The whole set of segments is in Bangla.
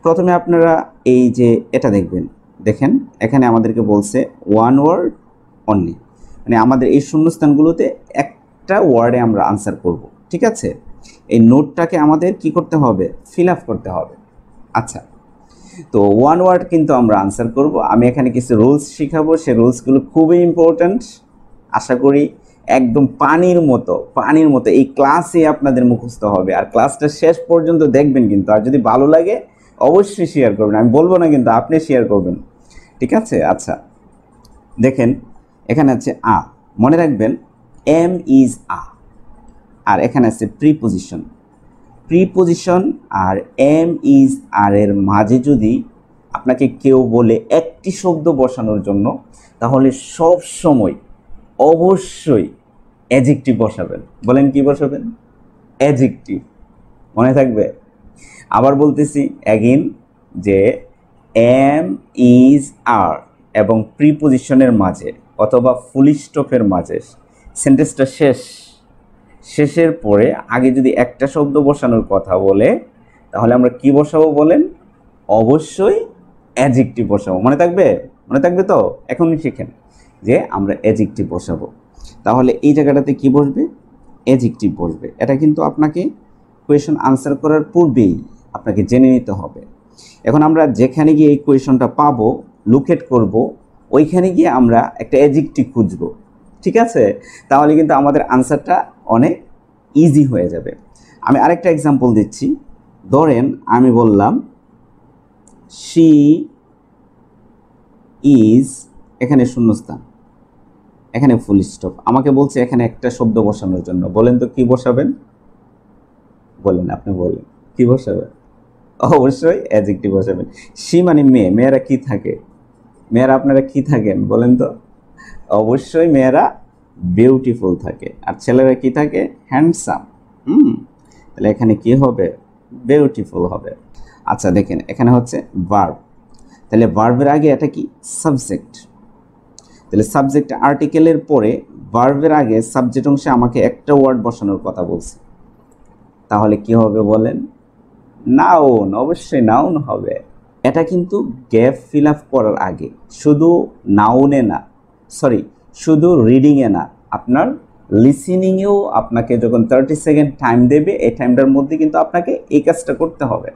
প্রথমে আপনারা এই যে এটা দেখবেন, দেখেন এখানে আমাদেরকে বলছে ওয়ান ওয়ার্ড অনলি, মানে আমাদের এই শূন্যস্থানগুলোতে একটা ওয়ার্ডে আমরা আনসার করব। ঠিক আছে, এই নোটটাকে আমাদের কি করতে হবে, ফিল আপ করতে হবে। আচ্ছা, তো ওয়ান ওয়ার্ড কিন্তু আমরা আনসার করব। আমি এখানে কিছু রুলস শিখাবো, সেই রুলসগুলো খুবই ইম্পর্ট্যান্ট। আশা করি একদম পানির মতো এই ক্লাসে আপনাদের মুখস্থ হবে, আর ক্লাসটা শেষ পর্যন্ত দেখবেন কিন্তু। আর যদি ভালো লাগে অবশ্যই শেয়ার করবেন, আমি বলবো না কিন্তু, আপনি শেয়ার করবেন। ঠিক আছে, আচ্ছা দেখেন এখানে আছে আ, মনে রাখবেন এম ইজ আ, আর এখানে আছে প্রিপোজিশন আর এম ইজ আর এর মাঝে যদি আপনাকে কেউ বলে একটি শব্দ বসানোর জন্য, তাহলে সব সময় অবশ্যই অ্যাডজেক্টিভ বসাবেন। বলেন কি বসাবেন? অ্যাডজেক্টিভ, মনে থাকবে। আবার বলতেছি অ্যাগেন যে এম ইজ আর এবং প্রিপোজিশনের মাঝে অথবা ফুল স্টপের মাঝে সেন্টেন্সটা শেষের পরে আগে যদি একটা শব্দ বসানোর কথা বলে, তাহলে আমরা কি বসাবো বলেন? অবশ্যই অ্যাডজেক্টিভ বসাবো। মনে থাকবে তো? এখনই শিখেন যে আমরা অ্যাডজেক্টিভ বসাবো। তাহলে এই জায়গাটাতে কি বসবে? অ্যাডজেক্টিভ বসবে। এটা কিন্তু আপনাকে কোয়েশন আনসার করার পূর্বেই আপনাকে জেনে নিতে হবে। এখন আমরা যেখানে গিয়ে এই কোয়েশনটা পাবো, লোকেট করব, ওইখানে গিয়ে আমরা একটা অ্যাডজেক্টিভ খুঁজবো। ঠিক আছে, তাহলে কিন্তু আমাদের আনসারটা অনেক ইজি হয়ে যাবে। আমি আরেকটা এক্সাম্পল দিচ্ছি। ধরেন আমি বললাম শি ইজ, এখানে শূন্যস্থান, এখানে ফুল স্টপ। আমাকে বলছে এখানে একটা শব্দ বসানোর জন্য। বলেন তো কি বসাবেন? বলেন, আপনি বলেন কি বসাবেন? অবশ্যই অ্যাডজেক্টিভ বসাবেন। শি মানে মেয়ে, মেয়েরা কি থাকে? মেয়েরা আপনারা কি থাকেন বলেন তো? অবশ্যই মেয়েরা বিউটিফুল থাকে। আর ছেলেরা কি থাকে? হ্যান্ডসাম। তাহলে এখানে কি হবে? বিউটিফুল হবে। আচ্ছা দেখেন এখানে হচ্ছে ভার্ব, তাহলে ভার্বের আগে এটা কি? সাবজেক্ট। তাহলে সাবজেক্ট আর্টিকেলের পরে ভার্বের আগে সাবজেক্ট অংশে আমাকে একটা ওয়ার্ড বসানোর কথা বলছে, তাহলে কি হবে বলেন? নাউন, অবশ্যই নাউন হবে। এটা কিন্তু গ্যাপ ফিল আপ করার আগে, শুধু নাউনে না, শুধু রিডিংয়ে না, আপনার লিসেনিংয়েও আপনাকে যখন 30 সেকেন্ড টাইম দেবে, এই টাইমটার মধ্যে কিন্তু আপনাকে এই কাজটা করতে হবে।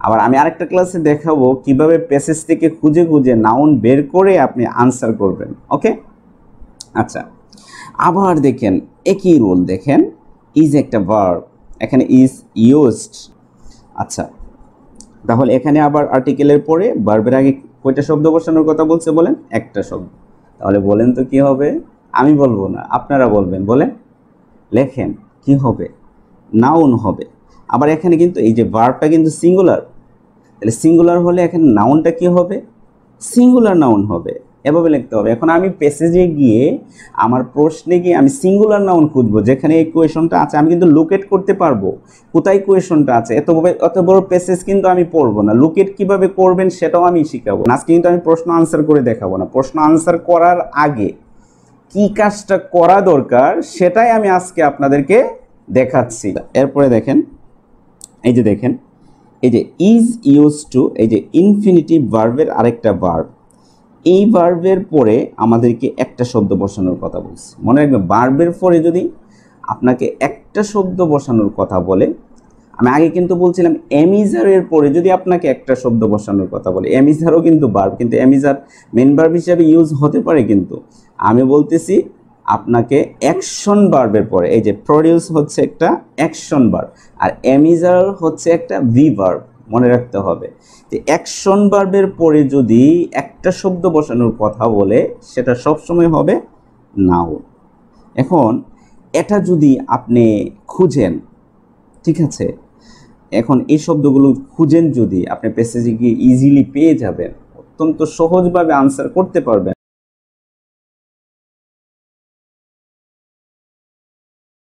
আবার আমি আরেকটা ক্লাসে দেখাবো কিভাবে প্যাসেজ থেকে খুঁজে নাউন বের করে আপনি আনসার করবেন। ওকে, আচ্ছা আবার দেখেন একই রুল, দেখেন ইজ একটা ভার্ব, এখানে ইজ ইউজড। আচ্ছা তাহলে এখানে আবার আর্টিকেলের পরে ভার্বের আগে কয়টা শব্দ বসানোর কথা বলছে বলেন? একটা শব্দ। তাহলে বলেন তো কি হবে? আমি বলবো না, আপনারা বলবেন। বলেন, লেখেন কি হবে? নাউন হবে। আবার এখানে কিন্তু এই যে ভার্বটা কিন্তু সিঙ্গুলার, তাহলে সিঙ্গুলার হলে এখানে নাউনটা কি হবে? সিঙ্গুলার নাউন হবে। এভাবে লিখতে হবে। এখন আমি প্যাসেজে গিয়ে আমার প্রশ্নে গিয়ে আমি সিঙ্গুলার নাউন খুঁজবো, যেখানে এই কোয়েশনটা আছে আমি কিন্তু লোকেট করতে পারবো কোথায় কোয়েশনটা আছে। এত বড় প্যাসেজ কিন্তু আমি পড়বো না, লোকেট কিভাবে করবেন সেটাও আমি শিখাবো। আজকে কিন্তু আমি প্রশ্ন আনসার করে দেখাবো না, প্রশ্ন আনসার করার আগে কি কাজটা করা দরকার সেটাই আমি আজকে আপনাদেরকে দেখাচ্ছি। এরপরে দেখেন এই যে দেখেন এই যে ইজ ইউজ টু, এই যে ইনফিনিটিভ ভার্বের আরেকটা ভার্ব। এই ভার্বের পরে আমাদেরকে একটা শব্দ বসানোর কথা বলছে। মনে রাখবেন, ভার্বের পরে যদি আপনাকে একটা শব্দ বসানোর কথা বলে, আমি আগে কিন্তু বলছিলাম এমিজারের পরে যদি আপনাকে একটা শব্দ বসানোর কথা বলে, এমিজারও কিন্তু ভার্ব, কিন্তু এমিজার মেন ভার্ব হিসেবে ইউজ হতে পারে, কিন্তু আমি বলতেছি আপনাকে অ্যাকশন ভার্বের পরে, এই যে প্রডিউস হচ্ছে একটা অ্যাকশন ভার্ব আর এমিজার হচ্ছে একটা ভি ভার্ব, মনে রাখতে হবে। যে অ্যাকশন ভার্বের পরে যদি একটা শব্দ বসানোর কথা বলে, সেটা সবসময় হবে নাউন। এখন এটা যদি আপনি খুঁজেন, ঠিক আছে, এখন এই শব্দগুলো খুঁজেন, যদি আপনি প্যাসেজে গিয়ে ইজিলি পেয়ে যাবেন, অত্যন্ত সহজভাবে আনসার করতে পারবেন।